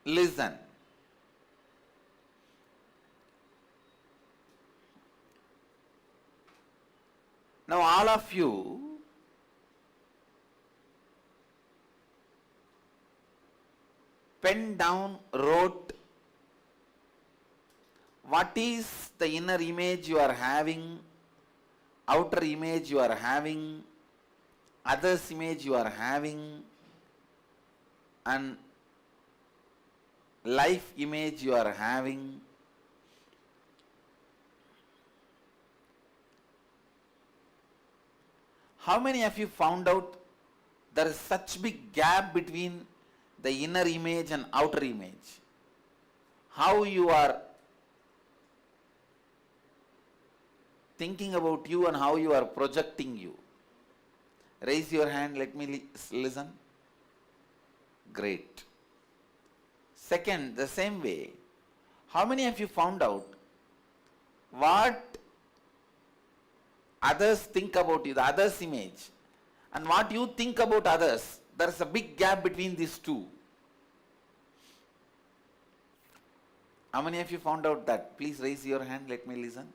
Listen. Now all of you pen down, wrote what is the inner image you are having, outer image you are having, others image you are having, and life image you are having. How many of you found out there is such big gap between the inner image and outer image? How you are thinking about you and how you are projecting you? Raise your hand, let me listen. Great. Second, the same way, how many of you found out what others think about you, the others' image, and what you think about others? There is a big gap between these two. How many of you found out that? Please raise your hand, let me listen.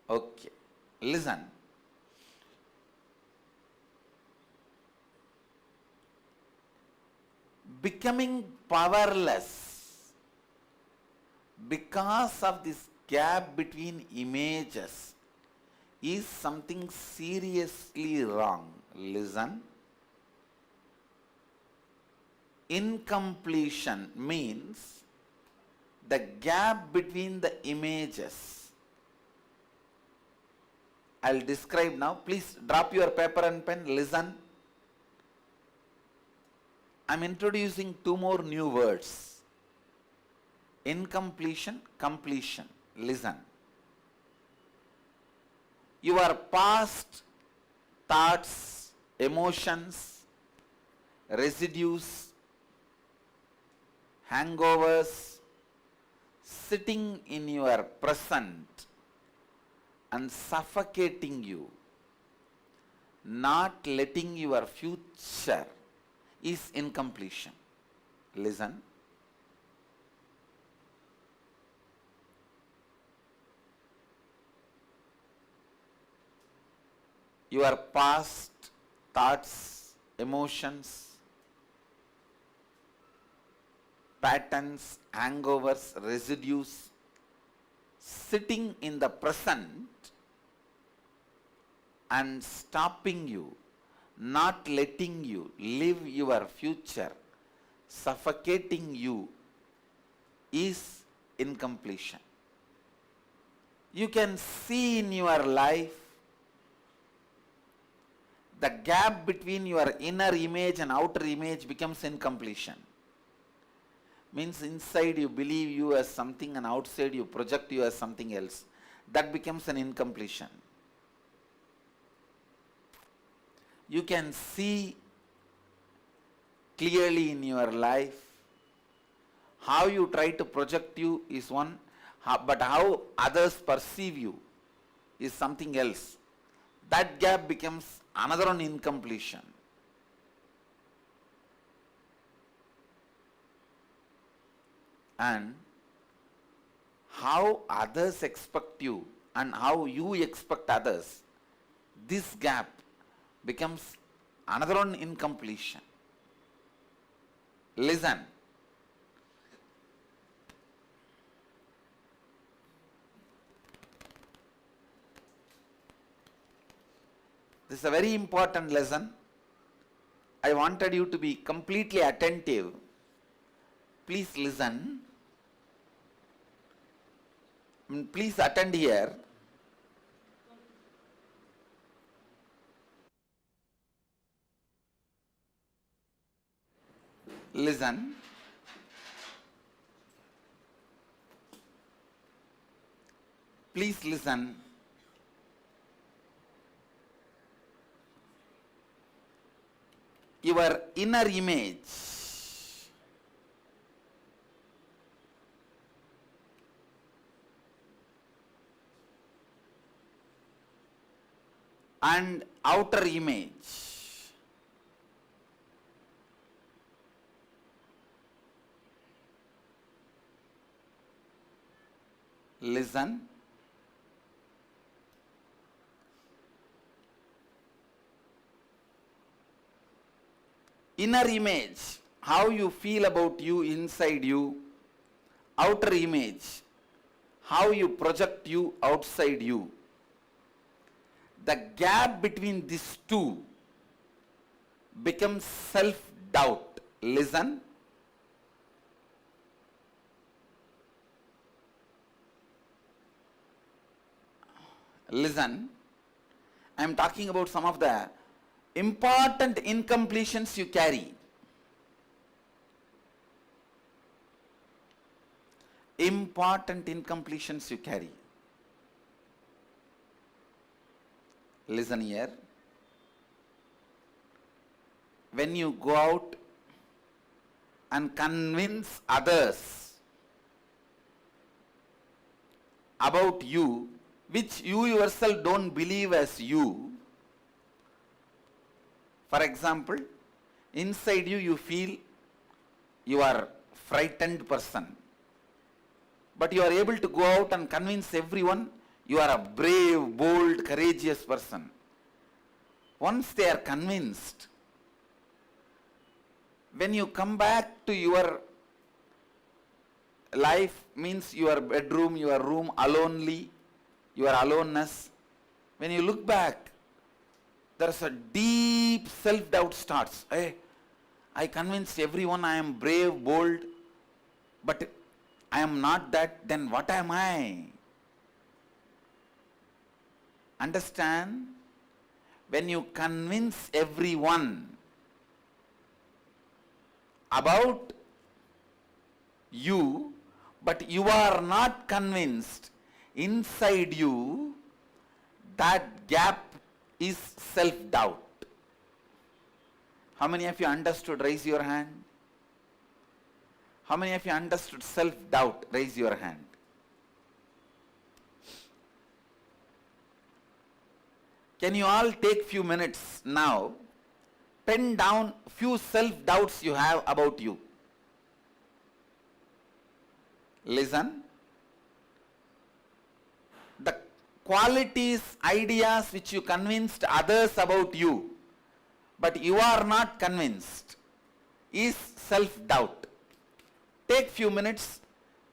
Okay, listen. Becoming powerless because of this gap between images is something seriously wrong. Listen. Incompletion means the gap between the images. I'll describe now. Please drop your paper and pen. Listen. I'm introducing two more new words. Incompletion, completion. Listen. Your past thoughts, emotions, residues, hangovers, sitting in your present and suffocating you, not letting your future, is incompletion. Listen. Your past thoughts, emotions, patterns, hangovers, residues, sitting in the present and stopping you, not letting you live your future, suffocating you, is incompletion. You can see in your life the gap between your inner image and outer image becomes incompletion. Means inside you believe you as something and outside you project you as something else. That becomes an incompletion. You can see clearly in your life how you try to project you is one, but how others perceive you is something else. That gap becomes another one incompletion. And how others expect you and how you expect others, this gap becomes another one incompletion. Listen. This is a very important lesson. I wanted you to be completely attentive. Please listen. Please attend here. Listen. Please listen. Your inner image and outer image Listen. Inner image, how you feel about you inside you. Outer image, how you project you outside you. The gap between these two becomes self-doubt. Listen. Listen. I am talking about some of the important incompletions you carry. Important incompletions you carry. Listen here. When you go out and convince others about you, which you yourself don't believe as you. For example, inside you, you feel you are frightened person. But you are able to go out and convince everyone you are a brave, bold, courageous person. Once they are convinced, when you come back to your life, means your bedroom, your room, alonely, your aloneness, when you look back, there is a deep self-doubt starts. Hey, I convinced everyone I am brave, bold, but I am not that, then what am I? Understand? When you convince everyone about you, but you are not convinced inside you, that gap is self-doubt. How many of you understood? Raise your hand. How many of you understood self-doubt? Raise your hand. Can you all take few minutes now, pen down few self-doubts you have about you. Listen. The qualities, ideas which you convinced others about you, but you are not convinced, is self-doubt. Take few minutes,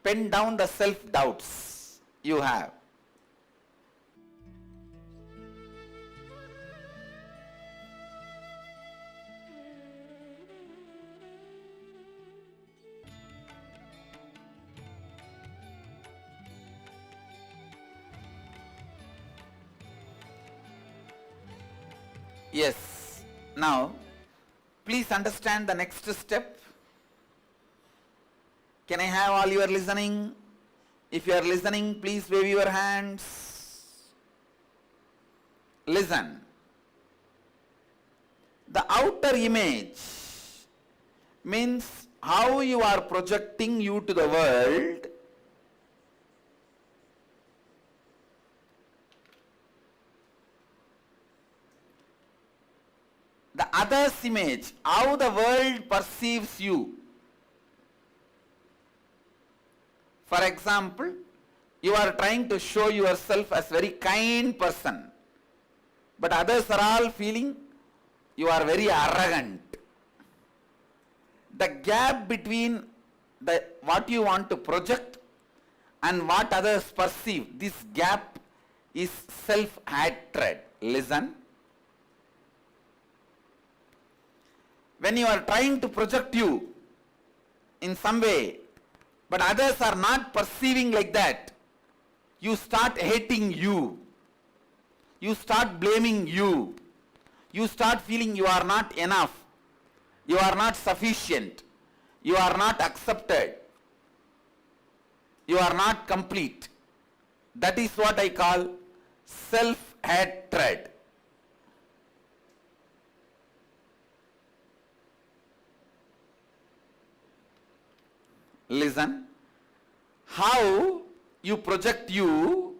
pen down the self-doubts you have. Yes. Now, please understand the next step. Can I have all your listening? If you are listening, please wave your hands. Listen. The outer image means how you are projecting you to the world. The other's image, how the world perceives you. For example, you are trying to show yourself as very kind person, but others are all feeling you are very arrogant. The gap between what you want to project and what others perceive, this gap is self-hatred. Listen. When you are trying to project you in some way, but others are not perceiving like that, you start hating you. You start blaming you. You start feeling you are not enough. You are not sufficient. You are not accepted. You are not complete. That is what I call self-hatred. Listen. How you project you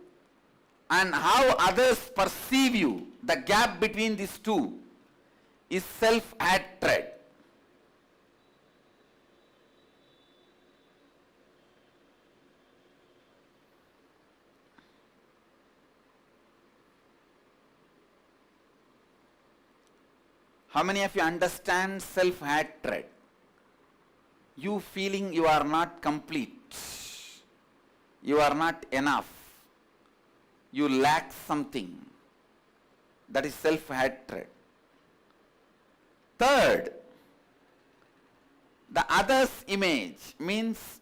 and how others perceive you, the gap between these two is self-hatred. How many of you understand self-hatred? You feeling you are not complete, you are not enough, you lack something. That is self-hatred. Third, the others image means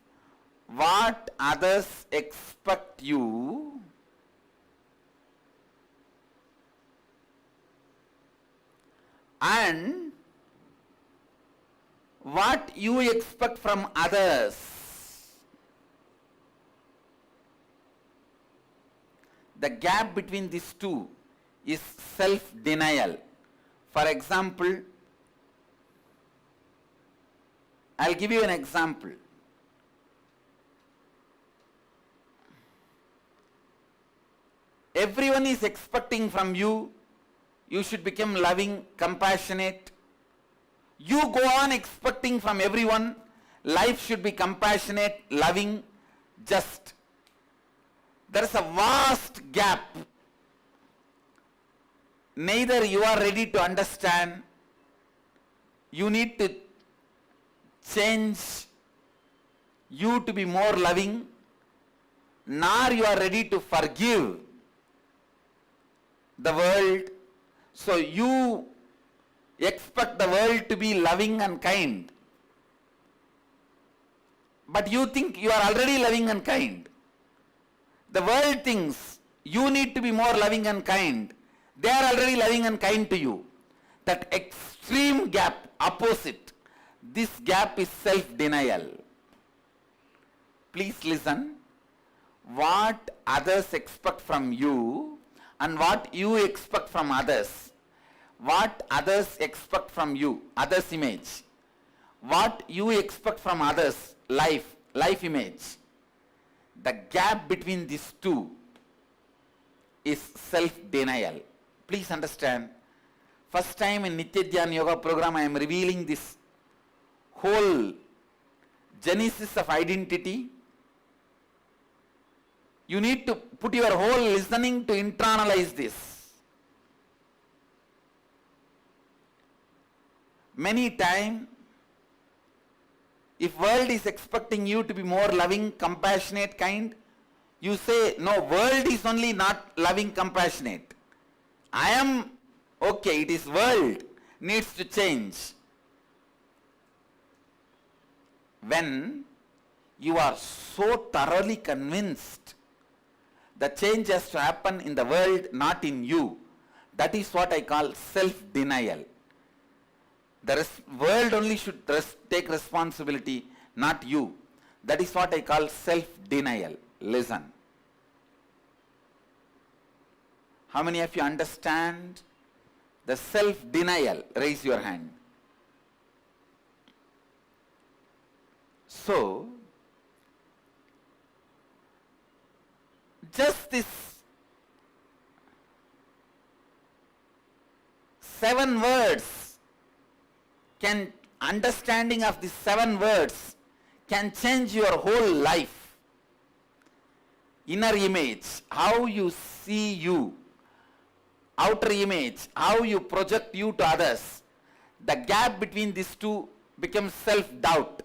what others expect you and what you expect from others. The gap between these two is self-denial. For example, I'll give you an example. Everyone is expecting from you, you should become loving, compassionate. You go on expecting from everyone, life should be compassionate, loving, just. There is a vast gap. Neither you are ready to understand, you need to change you to be more loving, nor you are ready to forgive the world. So you expect the world to be loving and kind, but you think you are already loving and kind. The world thinks you need to be more loving and kind. They are already loving and kind to you. That extreme gap, opposite, this gap is self-denial. Please listen. What others expect from you and what you expect from others. What others expect from you, others' image. What you expect from others, life image. The gap between these two is self-denial. Please understand. First time in Nitya Dhyan Yoga program I am revealing this whole genesis of identity. You need to put your whole listening to internalize this. Many times, if world is expecting you to be more loving, compassionate, kind, you say, no, world is only not loving, compassionate. I am okay, it is world needs to change. When you are so thoroughly convinced the change has to happen in the world, not in you, that is what I call self-denial. The world only should take responsibility, not you. That is what I call self-denial. Listen. How many of you understand the self-denial? Raise your hand. So, just this 7 words can, understanding of these 7 words can change your whole life. Inner image, how you see you. Outer image, how you project you to others. The gap between these two becomes self-doubt.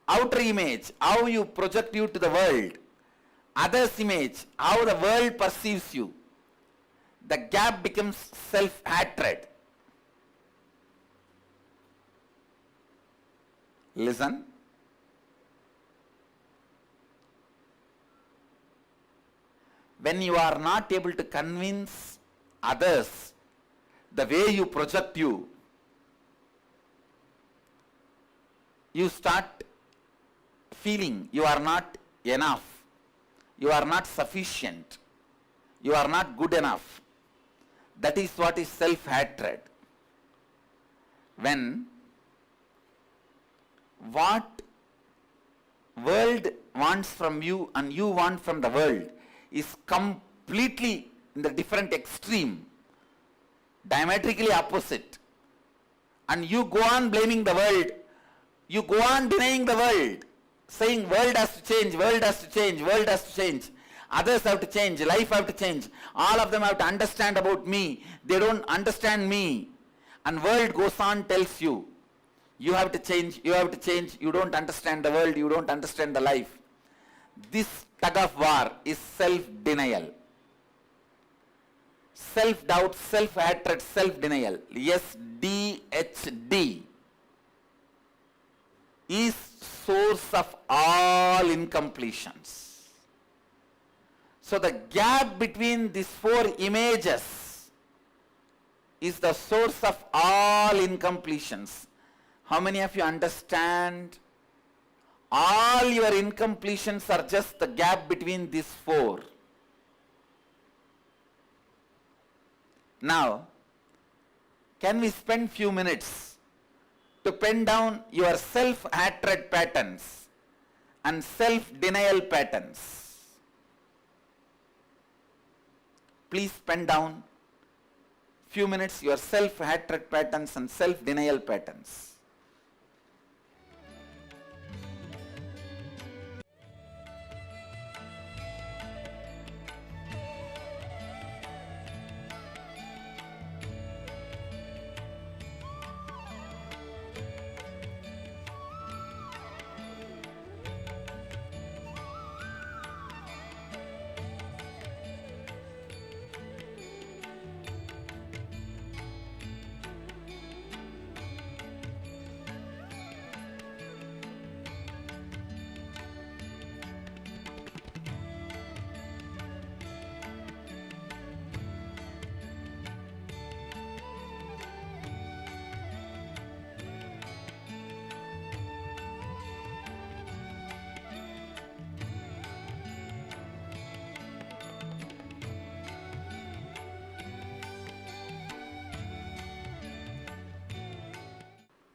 Outer image, how you project you to the world. Others' image, how the world perceives you. The gap becomes self-hatred. Listen. When you are not able to convince others the way you project you, you start feeling you are not enough, you are not sufficient, you are not good enough. That is what is self-hatred. When what world wants from you and you want from the world is completely in the different extreme, diametrically opposite, and you go on blaming the world, you go on denying the world, saying world has to change, world has to change, world has to change, Others have to change. Life have to change. All of them have to understand about me. They don't understand me. And world goes on, tells you, you have to change, you have to change. You don't understand the world. You don't understand the life. This tug of war is self-denial. Self-doubt, self-hatred, self-denial. SDHD is source of all incompletions. So the gap between these four images is the source of all incompletions. How many of you understand? All your incompletions are just the gap between these four. Now, can we spend few minutes to pen down your self-hatred patterns and self-denial patterns? Please pen down few minutes your self-hatred patterns and self-denial patterns.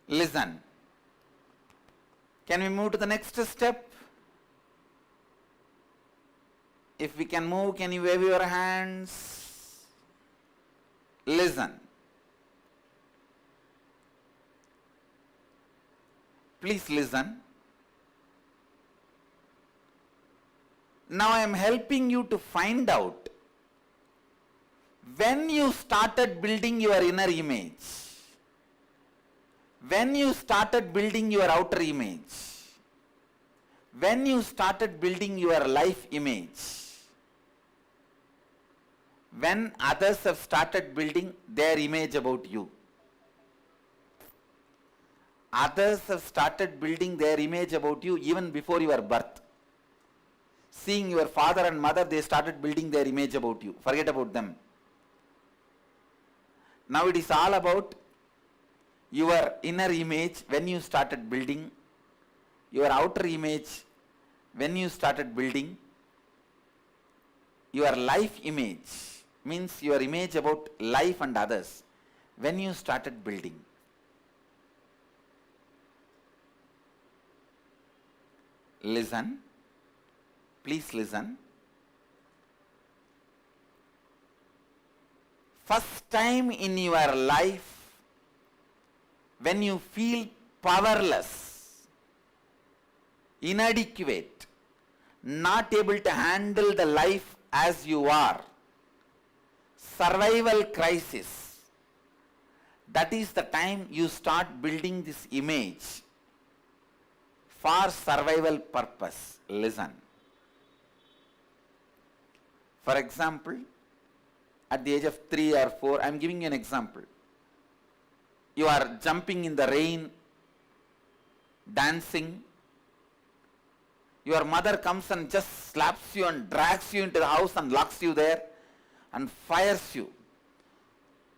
Listen. Can we move to the next step? If we can move, can you wave your hands? Listen. Please listen. Now I am helping you to find out when you started building your inner image. When you started building your outer image, when you started building your life image, when others have started building their image about you, others have started building their image about you even before your birth. Seeing your father and mother, they started building their image about you. Forget about them. Now it is all about your inner image when you started building, your outer image when you started building, your life image means your image about life and others when you started building. Listen, please listen. First time in your life when you feel powerless, inadequate, not able to handle the life as you are, survival crisis, that is the time you start building this image for survival purpose. Listen. For example, at the age of 3 or 4, I am giving you an example. You are jumping in the rain, dancing. Your mother comes and just slaps you and drags you into the house and locks you there and fires you.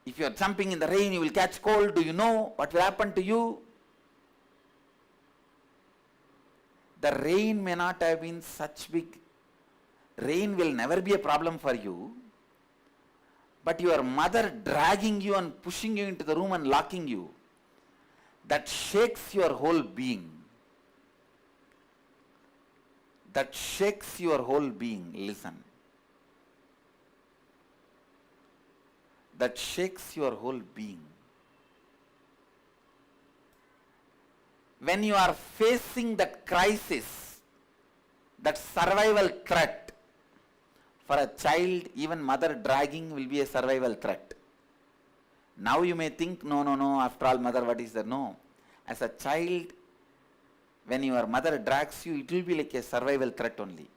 If you are jumping in the rain, you will catch cold. Do you know what will happen to you? The rain may not have been such big. Rain will never be a problem for you. But your mother dragging you and pushing you into the room and locking you, that shakes your whole being. That shakes your whole being. Listen. That shakes your whole being. When you are facing that crisis, that survival threat, For a child, even mother dragging will be a survival threat. Now you may think, no, after all mother, what is there? No. As a child, when your mother drags you, it will be like a survival threat only.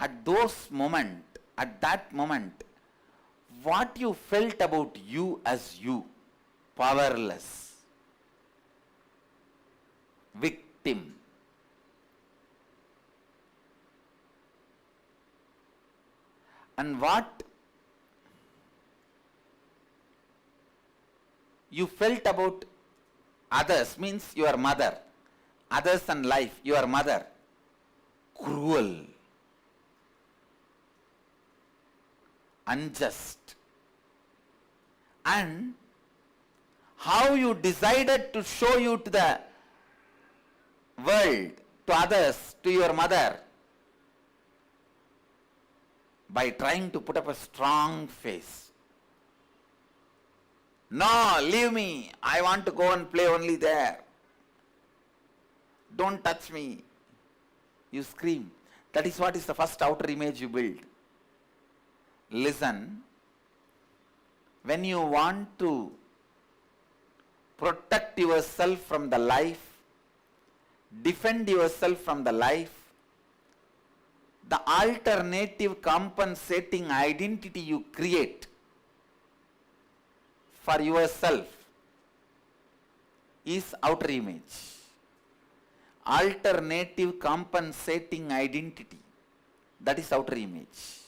At that moment, what you felt about you as you, powerless, victim. And what you felt about others, means your mother, others and life, your mother, cruel, unjust, and how you decided to show you to the world, to others, to your mother, by trying to put up a strong face. No, leave me, I want to go and play only there. Don't touch me. You scream. That is what is the first outer image you build. Listen, when you want to protect yourself from the life, defend yourself from the life, the alternative compensating identity you create for yourself is outer image. Alternative compensating identity, that is outer image.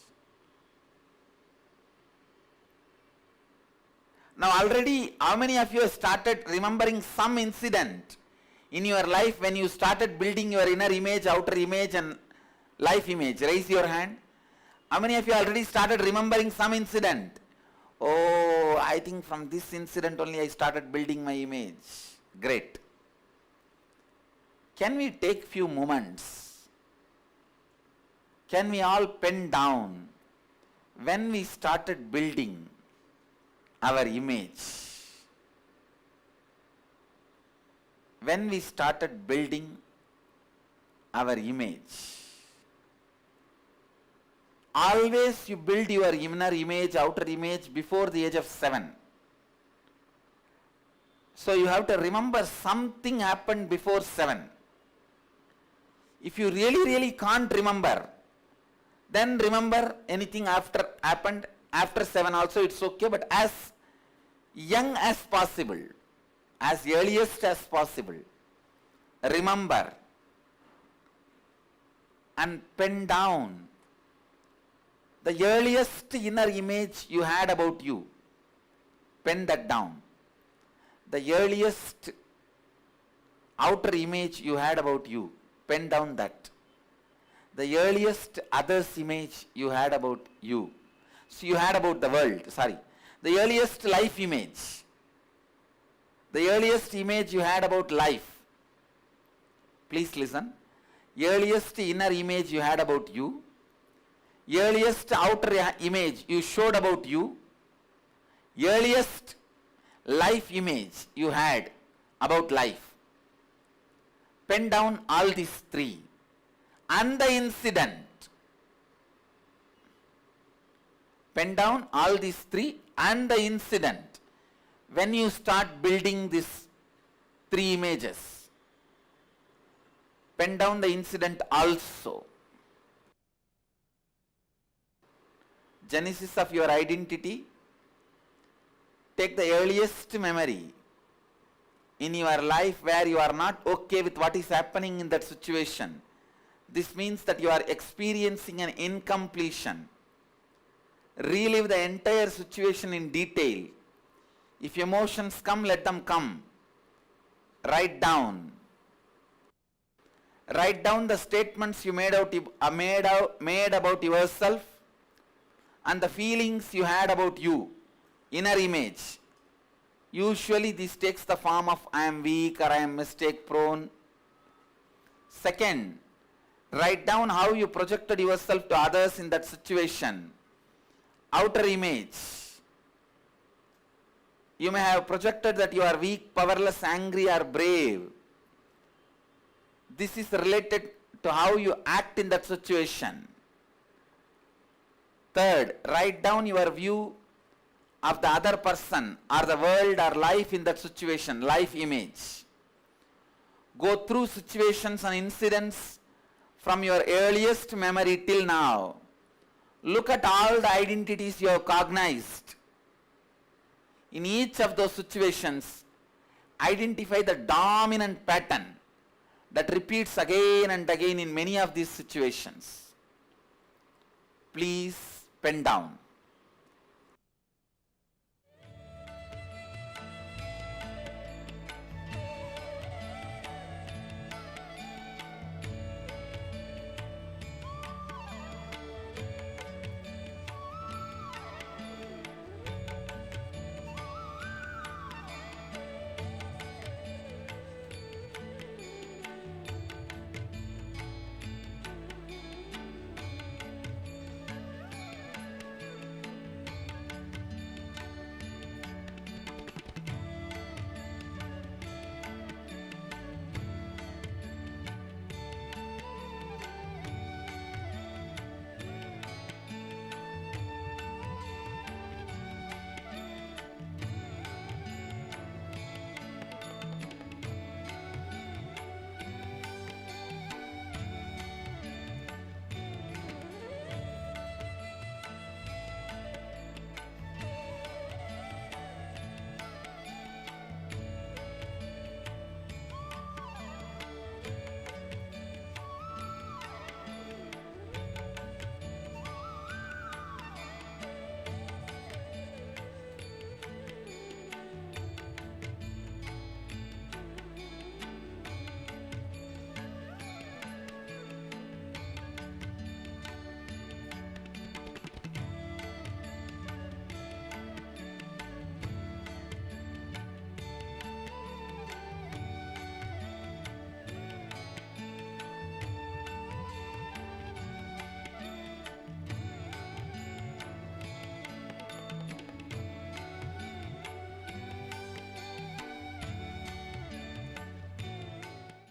Now already, how many of you have started remembering some incident in your life when you started building your inner image, outer image and life image? Raise your hand. How many of you already started remembering some incident? Oh, I think from this incident only I started building my image. Great. Can we take few moments? Can we all pen down when we started building our image? When we started building our image, always you build your inner image, outer image before the age of 7. So you have to remember something happened before 7. If you really can't remember, then remember anything after happened after 7 also, it's okay, but as young as possible, as earliest as possible, remember and pen down the earliest inner image you had about you. Pen that down. The earliest outer image you had about you. Pen down that. The earliest others image you had about you. So you had about the world, the earliest life image. The earliest image you had about life. Please listen. Earliest inner image you had about you. Earliest outer image you showed about you. Earliest life image you had about life. Pen down all these three. And the incident. Pen down all these three and the incident when you start building these three images. Pen down the incident also. Genesis of your identity. Take the earliest memory in your life where you are not okay with what is happening in that situation. This means that you are experiencing an incompletion. Relive the entire situation in detail. If emotions come, let them come. Write down. Write down the statements you made about yourself and the feelings you had about you. Inner image. Usually this takes the form of I am weak or I am mistake prone. Second, write down how you projected yourself to others in that situation. Outer image. You may have projected that you are weak, powerless, angry or brave. This is related to how you act in that situation. Third, write down your view of the other person or the world or life in that situation, life image. Go through situations and incidents from your earliest memory till now. Look at all the identities you have cognized. In each of those situations, identify the dominant pattern that repeats again and again in many of these situations. Please pen down.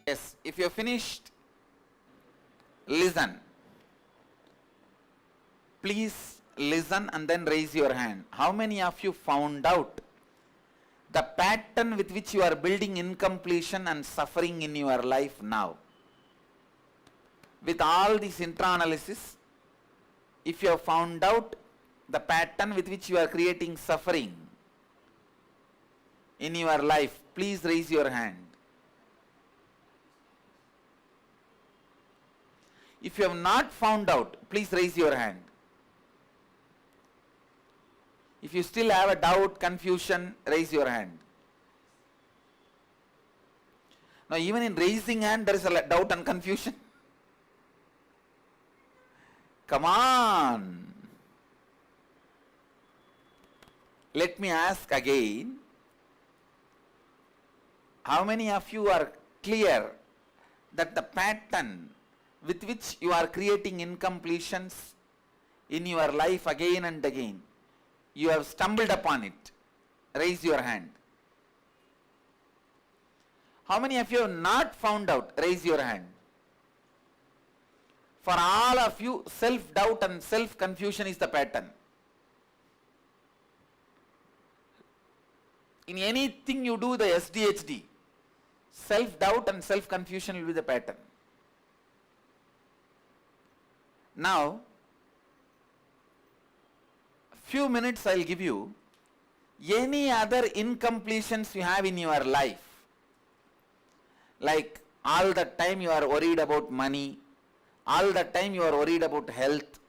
Yes, if you're finished, listen. Please listen and then raise your hand. How many of you found out the pattern with which you are building incompletion and suffering in your life now? With all this intra-analysis, if you have found out the pattern with which you are creating suffering in your life, please raise your hand. If you have not found out, please raise your hand. If you still have a doubt, confusion, raise your hand. Now, even in raising hand, there is a doubt and confusion. Come on. Let me ask again. How many of you are clear that the pattern with which you are creating incompletions in your life again and again, you have stumbled upon it? Raise your hand. How many of you have not found out? Raise your hand. For all of you, self-doubt and self-confusion is the pattern. In anything you do, the SDHD, self-doubt and self-confusion will be the pattern. Now, few minutes I will give you any other incompletions you have in your life. Like all the time you are worried about money, all the time you are worried about health,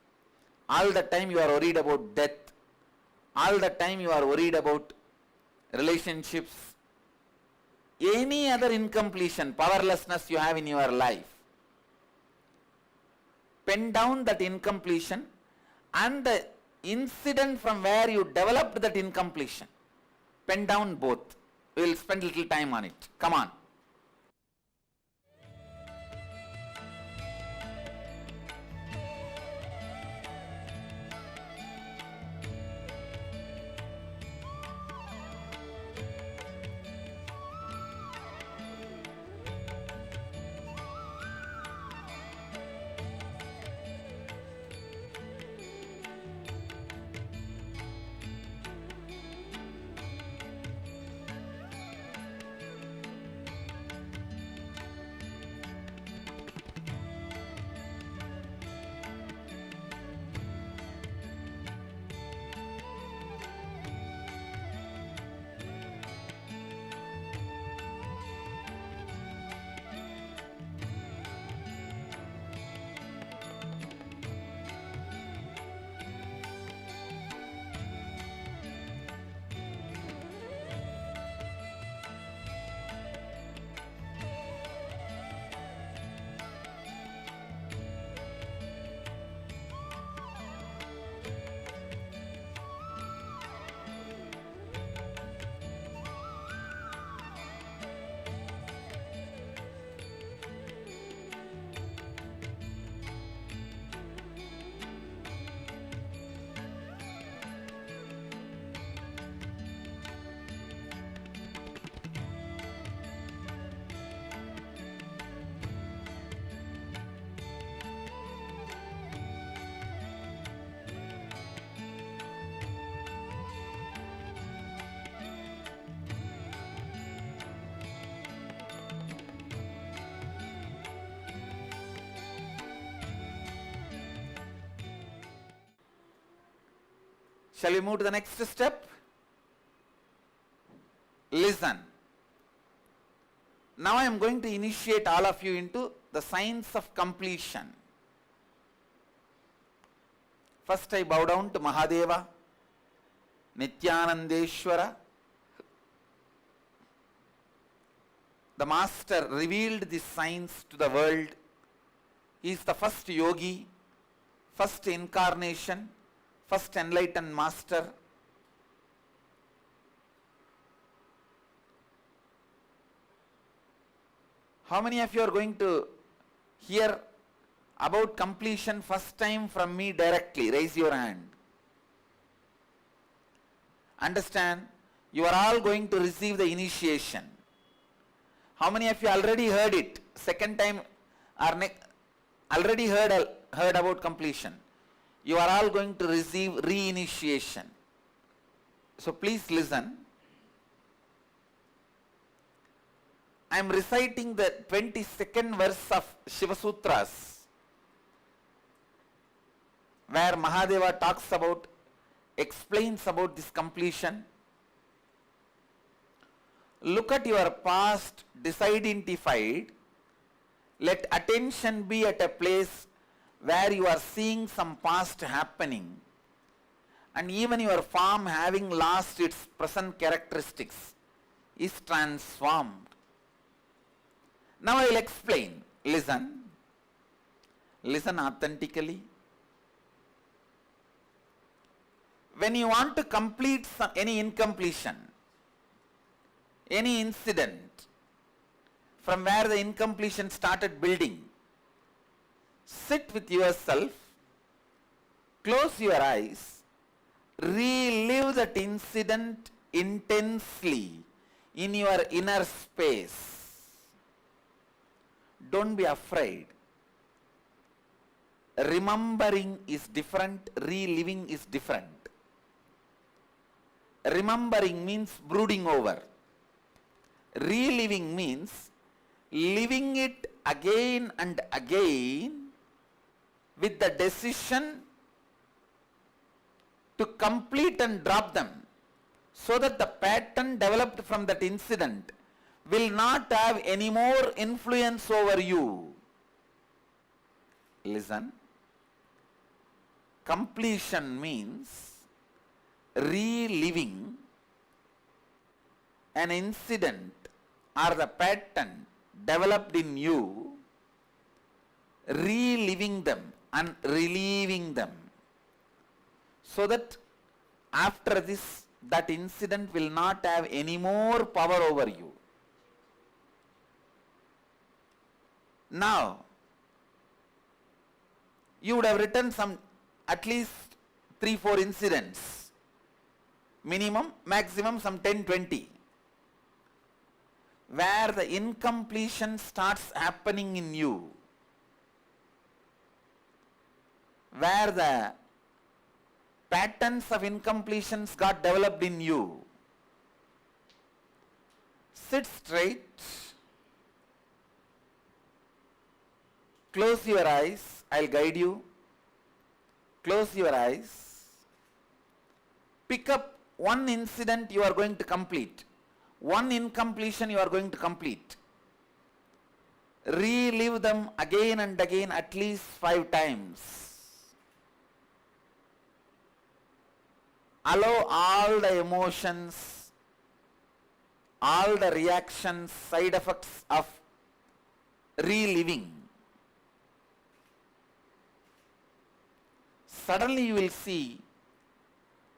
all the time you are worried about death, all the time you are worried about relationships, any other incompletion, powerlessness you have in your life. Pen down that incompletion and the incident from where you developed that incompletion. Pen down both. We will spend little time on it. Come on. Shall we move to the next step? Listen. Now I am going to initiate all of you into the science of completion. First I bow down to Mahadeva, Nityanandeshwara. The master revealed this science to the world. He is the first yogi, first incarnation, first enlightened master. How many of you are going to hear about completion first time from me directly? Raise your hand. Understand? You are all going to receive the initiation. How many of you already heard it? Second time or already heard about completion? You are all going to receive reinitiation. So please listen. I am reciting the 22nd verse of Shiva Sutras, where Mahadeva talks about, explains about this completion. Look at your past disidentified. Let attention be at a place where you are seeing some past happening, and even your form having lost its present characteristics is transformed. Now I will explain. Listen. Listen authentically. When you want to complete any incompletion, any incident from where the incompletion started building, sit with yourself, close your eyes, relive that incident intensely in your inner space. Don't be afraid. Remembering is different, reliving is different. Remembering means brooding over. Reliving means living it again and again with the decision to complete and drop them, so that the pattern developed from that incident will not have any more influence over you. Listen. Completion means reliving an incident or the pattern developed in you, reliving them and relieving them, so that after this, that incident will not have any more power over you. Now, you would have written some at least 3-4 incidents, minimum, maximum some 10-20, where the incompletion starts happening in you, where the patterns of incompletions got developed in you. Sit straight, close your eyes, I'll guide you. Close your eyes. Pick up one incident you are going to complete, one incompletion you are going to complete. Relive them again and again at least 5 times. Allow all the emotions, all the reactions, side effects of reliving. Suddenly you will see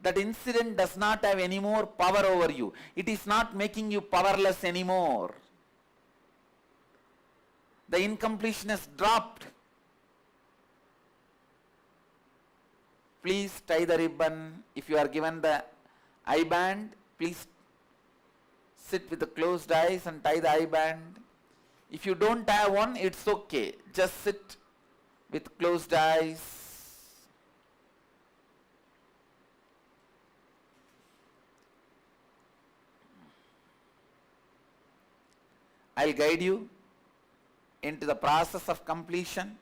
that incident does not have any more power over you. It is not making you powerless anymore. The incompletion has dropped. Please tie the ribbon. If you are given the eye band, please sit with the closed eyes and tie the eye band. If you don't have one, it's okay. Just sit with closed eyes. I'll guide you into the process of completion.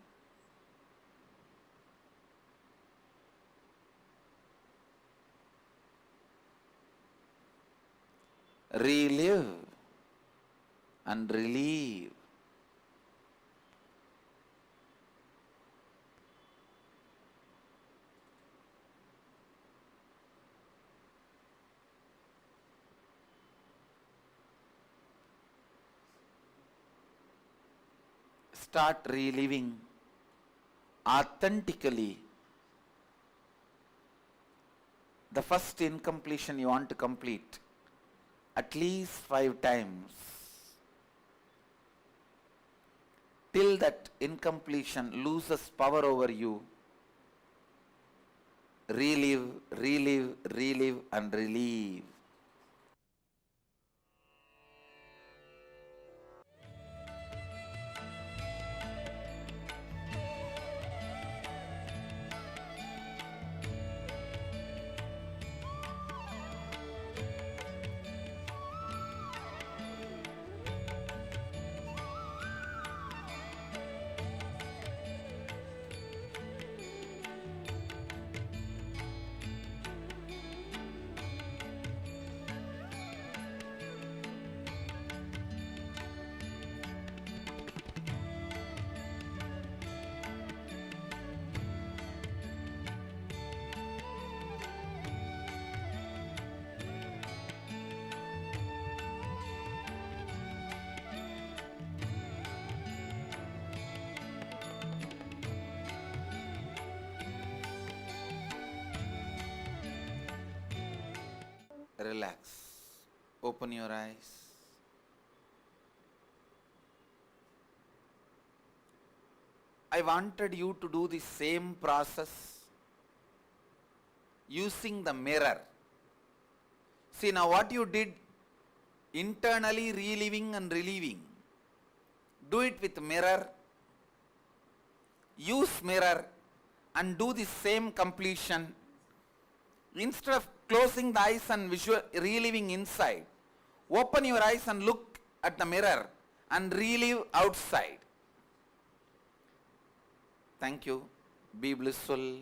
relive and relieve. Start reliving authentically the first incompletion you want to complete at least 5 times till that incompletion loses power over you. Relive, relive, relive and relieve. Relax. Open your eyes. I wanted you to do the same process using the mirror. See now what you did, internally reliving and relieving. Do it with mirror. Use mirror and do the same completion. Instead of closing the eyes and reliving inside, open your eyes and look at the mirror and relive outside. Thank you. Be blissful.